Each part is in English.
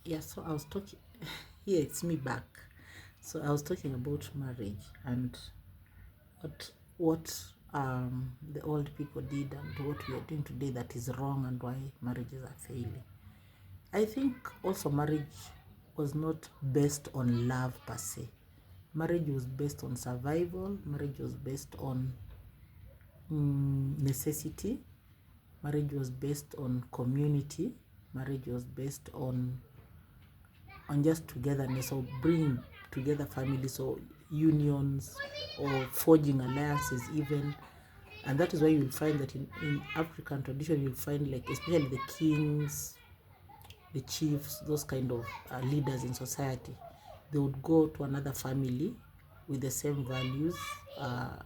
Yeah, so I was talking, here it's me back. So I was talking about marriage and what the old people did and what we are doing today that is wrong and why marriages are failing. I think also marriage was not based on love per se. Marriage was based on survival, marriage was based on necessity, marriage was based on community, marriage was based on just togetherness or bring together families or unions or forging alliances even. And that is why you'll find that in African tradition you'll find, like, especially the kings, the chiefs, those kind of leaders in society, they would go to another family with the same values, uh,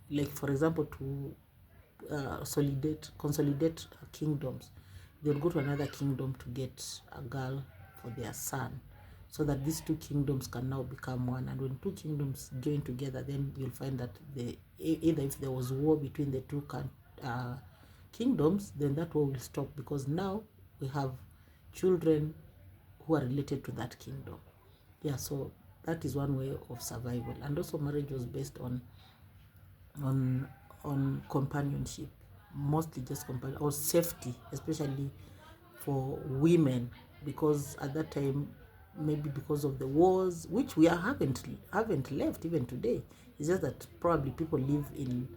like for example to consolidate kingdoms. They'll go to another kingdom to get a girl for their son, so that these two kingdoms can now become one. And when two kingdoms join together, then you'll find that either if there was war between the two kingdoms, then that war will stop, because now we have children who are related to that kingdom. Yeah, so that is one way of survival. And also marriage was based on on companionship, mostly just companion or safety, especially for women, because at that time, maybe because of the wars, which we haven't left even today. It's just that probably people live in,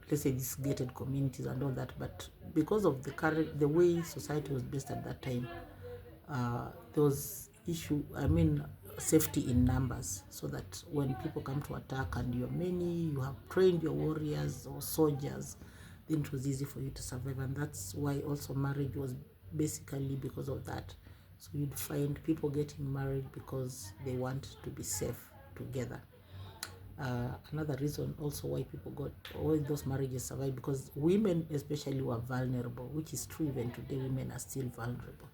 let's say, these gated communities and all that, but because of the way society was based at that time, there was issue, I mean, safety in numbers, so that when people come to attack and you're many, you have trained your warriors or soldiers, then it was easy for you to survive. And that's why also marriage was basically because of that. So you'd find people getting married because they want to be safe together. Another reason also why people got, why those marriages survive, because women especially were vulnerable, which is true even today. Women are still vulnerable,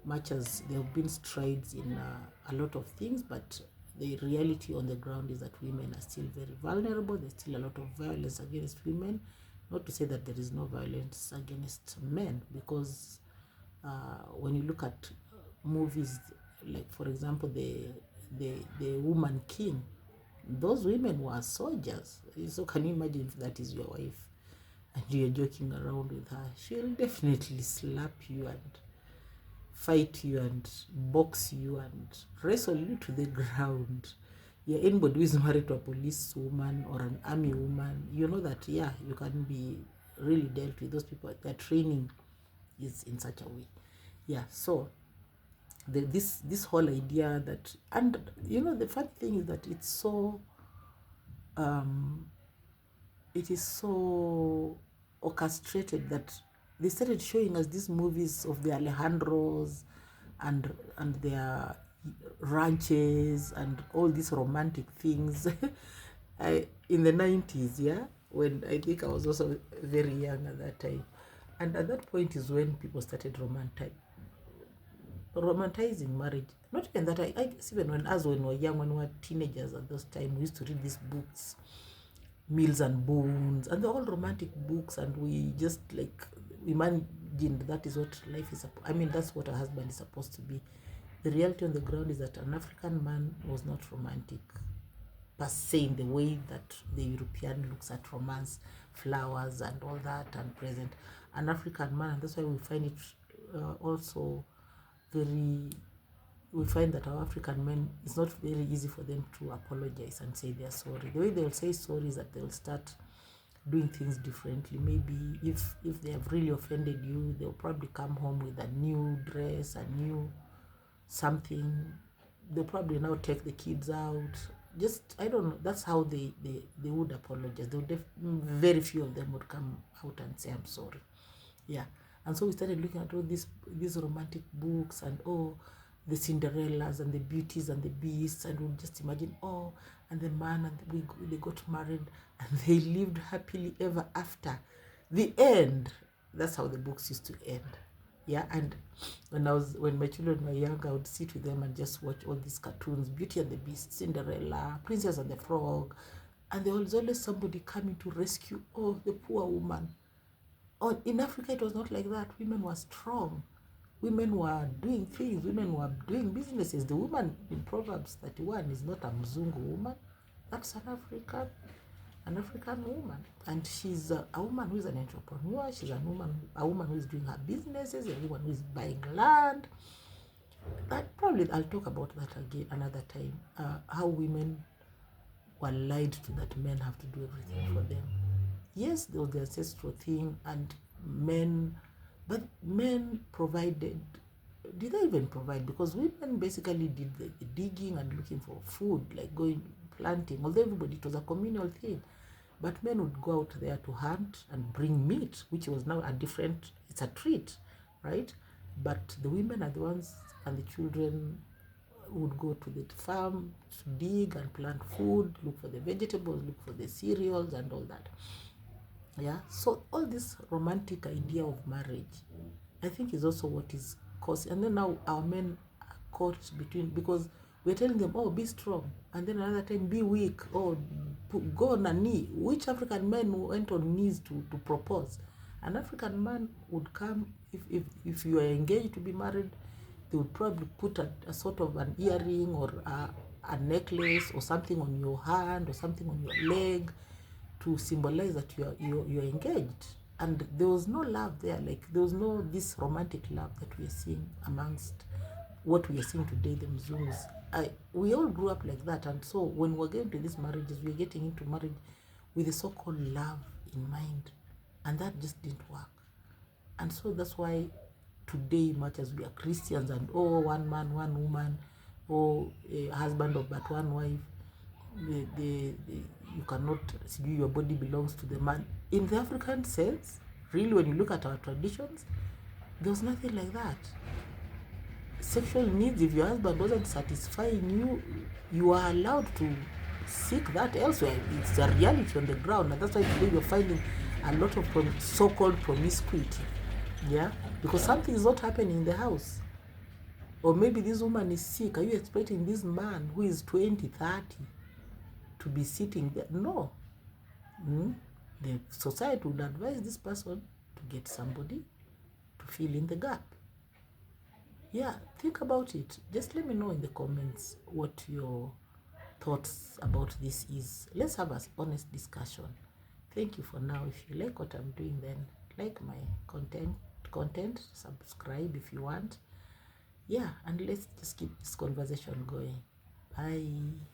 much as there have been strides in a lot of things, but the reality on the ground is that women are still very vulnerable. There's still a lot of violence against women. Not to say that there is no violence against men, because when you look at movies, like for example the Woman King, those women were soldiers. So can you imagine if that is your wife and you're joking around with her? She'll definitely slap you and fight you and box you and wrestle you to the ground. Yeah, anybody who is married to a police woman or an army woman, you know that, yeah, you can be really dealt with. Those people, their training is in such a way. Yeah, so this whole idea that, and the funny thing is that um it is so orchestrated that they started showing us these movies of the Alejandros and their ranches and all these romantic things. In the 90s, yeah, when I think I was also very young at that time. And at that point is when people started romanticizing marriage. Not even that, I guess even when we were young, when we were teenagers at those time, we used to read these books, Mills and Bones, and they're all romantic books, and we just like imagined that is what life is. I mean, that's what a husband is supposed to be. The reality on the ground is that an African man was not romantic per se in the way that the European looks at romance, flowers, and all that, and present. An African man, and that's why we find it also very, we find that our African men, it's not very easy for them to apologize and say they're sorry. The way they'll say sorry is that they'll start doing things differently. Maybe if they have really offended you, they'll probably come home with a new dress, a new something. They'll probably now take the kids out. Just, I don't know. That's how they would apologize. Very few of them would come out and say, I'm sorry. Yeah. And so we started looking at all these romantic books, and the Cinderellas and the Beauties and the Beasts, and we'll just imagine, and the man and they got married and they lived happily ever after. The end. That's how the books used to end. Yeah, and when my children were young, I would sit with them and just watch all these cartoons, Beauty and the Beast, Cinderella, Princess and the Frog, and there was always somebody coming to rescue the poor woman. In Africa, it was not like that. Women were strong. women were doing things, women were doing businesses. The woman in Proverbs 31 is not a Mzungu woman. That's an African woman. And she's a woman who is an entrepreneur. She's a woman who is doing her businesses, a woman who is buying land. I'll talk about that again another time. How women were lied to that men have to do everything for them. Yes, there was the ancestral thing, and but men provided. Did they even provide? Because women basically did the digging and looking for food, like going planting. Although it was a communal thing, but men would go out there to hunt and bring meat, which was now it's a treat, right? But the women are the ones, and the children would go to the farm to dig and plant food, look for the vegetables, look for the cereals and all that. Yeah, so all this romantic idea of marriage, I think, is also what is causing. And then now our men are caught between, because we're telling them, oh, be strong, and then another time, be weak, or go on a knee. Which African man went on knees to propose? An African man would come, if you are engaged to be married, they would probably put a sort of an earring or a necklace or something on your hand or something on your leg to symbolize that you're engaged. And there was no love there. Like, there was no this romantic love that we are seeing amongst what we are seeing today, the Mzungus. We all grew up like that, and so when we're getting to these marriages, we're getting into marriage with the so-called love in mind, and that just didn't work. And so that's why today, much as we are Christians and one man, one woman, a husband of but one wife, you cannot see your body belongs to the man. In the African sense, really, when you look at our traditions, there was nothing like that. Sexual needs, if your husband wasn't satisfying you, you are allowed to seek that elsewhere. It's a reality on the ground, and that's why today you're finding a lot of so-called promiscuity. Yeah, because something is not happening in the house. Or maybe this woman is sick. Are you expecting this man who is 20, 30 to be sitting there? No. The society would advise this person to get somebody to fill in the gap. Yeah, think about it. Just let me know in the comments what your thoughts about this is. Let's have an honest discussion. Thank you for now. If you like what I'm doing, then like my content, subscribe if you want. Yeah, and let's just keep this conversation going. Bye.